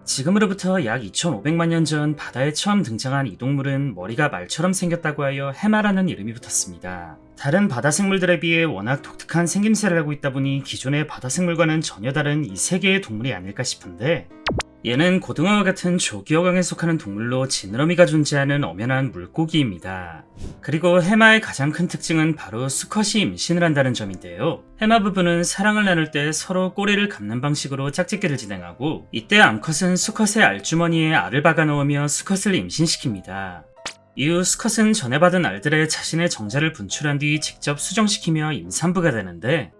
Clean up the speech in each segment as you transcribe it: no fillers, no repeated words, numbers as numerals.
지금으로부터 약 2500만 년 전 바다에 처음 등장한 이 동물은 머리가 말처럼 생겼다고 하여 해마라는 이름이 붙었습니다. 다른 바다 생물들에 비해 워낙 독특한 생김새를 하고 있다 보니 기존의 바다 생물과는 전혀 다른 이 세 개의 동물이 아닐까 싶은데, 얘는 고등어와 같은 조기어강에 속하는 동물로 지느러미가 존재하는 엄연한 물고기입니다. 그리고 해마의 가장 큰 특징은 바로 수컷이 임신을 한다는 점인데요. 해마 부부는 사랑을 나눌 때 서로 꼬리를 감는 방식으로 짝짓기를 진행하고, 이때 암컷은 수컷의 알주머니에 알을 박아 넣으며 수컷을 임신시킵니다. 이후 수컷은 전에 받은 알들에 자신의 정자를 분출한 뒤 직접 수정시키며 임산부가 되는데,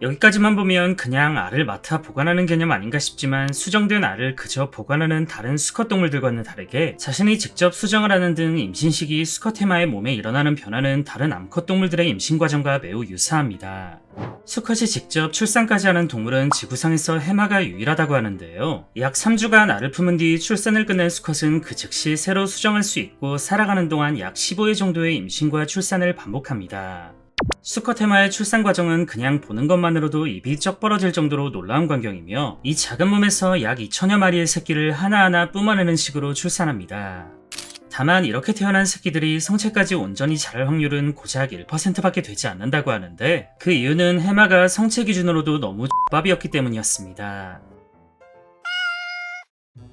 여기까지만 보면 그냥 알을 맡아 보관하는 개념 아닌가 싶지만, 수정된 알을 그저 보관하는 다른 수컷 동물들과는 다르게 자신이 직접 수정을 하는 등 임신 시기 수컷 해마의 몸에 일어나는 변화는 다른 암컷 동물들의 임신 과정과 매우 유사합니다. 수컷이 직접 출산까지 하는 동물은 지구상에서 해마가 유일하다고 하는데요. 약 3주간 알을 품은 뒤 출산을 끝낸 수컷은 그 즉시 새로 수정할 수 있고, 살아가는 동안 약 15회 정도의 임신과 출산을 반복합니다. 수컷 해마의 출산 과정은 그냥 보는 것만으로도 입이 쩍 벌어질 정도로 놀라운 광경이며, 이 작은 몸에서 약 2000여 마리의 새끼를 하나하나 뿜어내는 식으로 출산합니다. 다만 이렇게 태어난 새끼들이 성체까지 온전히 자랄 확률은 고작 1%밖에 되지 않는다고 하는데, 그 이유는 해마가 성체 기준으로도 너무 X밥이었기 때문이었습니다.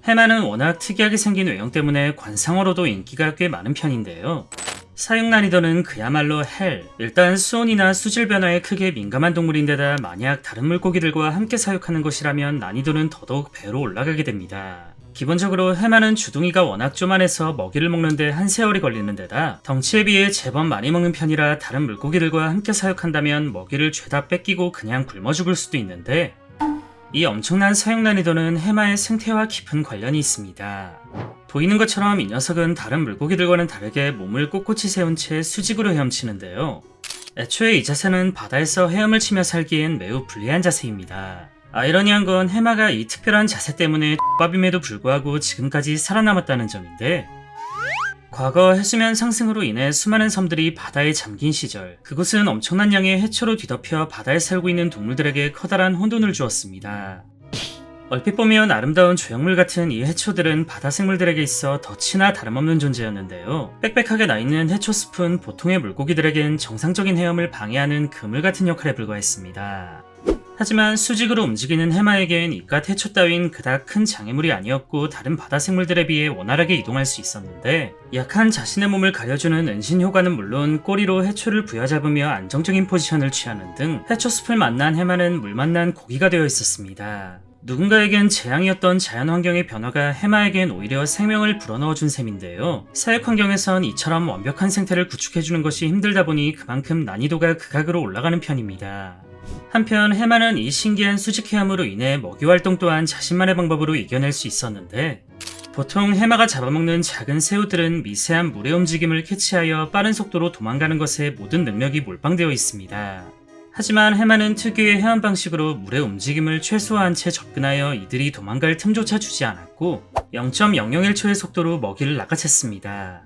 해마는 워낙 특이하게 생긴 외형 때문에 관상어로도 인기가 꽤 많은 편인데요. 사육 난이도는 그야말로 헬. 일단 수온이나 수질 변화에 크게 민감한 동물인데다 만약 다른 물고기들과 함께 사육하는 것이라면 난이도는 더더욱 배로 올라가게 됩니다. 기본적으로 해마는 주둥이가 워낙 쪼만해서 먹이를 먹는데 한 세월이 걸리는 데다 덩치에 비해 제법 많이 먹는 편이라 다른 물고기들과 함께 사육한다면 먹이를 죄다 뺏기고 그냥 굶어 죽을 수도 있는데, 이 엄청난 사육 난이도는 해마의 생태와 깊은 관련이 있습니다. 보이는 것처럼 이 녀석은 다른 물고기들과는 다르게 몸을 꼿꼿이 세운 채 수직으로 헤엄치는데요. 애초에 이 자세는 바다에서 헤엄을 치며 살기엔 매우 불리한 자세입니다. 아이러니한 건 해마가 이 특별한 자세 때문에 X밥임에도 불구하고 지금까지 살아남았다는 점인데, 과거 해수면 상승으로 인해 수많은 섬들이 바다에 잠긴 시절, 그곳은 엄청난 양의 해초로 뒤덮여 바다에 살고 있는 동물들에게 커다란 혼돈을 주었습니다. 얼핏 보면 아름다운 조형물 같은 이 해초들은 바다 생물들에게 있어 덫이나 다름없는 존재였는데요. 빽빽하게 나있는 해초숲은 보통의 물고기들에겐 정상적인 헤엄을 방해하는 그물 같은 역할에 불과했습니다. 하지만 수직으로 움직이는 해마에겐 이깟 해초 따윈 그닥 큰 장애물이 아니었고, 다른 바다 생물들에 비해 원활하게 이동할 수 있었는데, 약한 자신의 몸을 가려주는 은신 효과는 물론 꼬리로 해초를 부여잡으며 안정적인 포지션을 취하는 등 해초숲을 만난 해마는 물 만난 고기가 되어 있었습니다. 누군가에겐 재앙이었던 자연환경의 변화가 해마에겐 오히려 생명을 불어넣어준 셈인데요. 사육 환경에선 이처럼 완벽한 생태를 구축해주는 것이 힘들다 보니 그만큼 난이도가 극악으로 올라가는 편입니다. 한편 해마는 이 신기한 수직 헤엄으로 인해 먹이 활동 또한 자신만의 방법으로 이겨낼 수 있었는데, 보통 해마가 잡아먹는 작은 새우들은 미세한 물의 움직임을 캐치하여 빠른 속도로 도망가는 것에 모든 능력이 몰빵되어 있습니다. 하지만 해마는 특유의 헤엄 방식으로 물의 움직임을 최소화한 채 접근하여 이들이 도망갈 틈조차 주지 않았고, 0.001초의 속도로 먹이를 낚아챘습니다.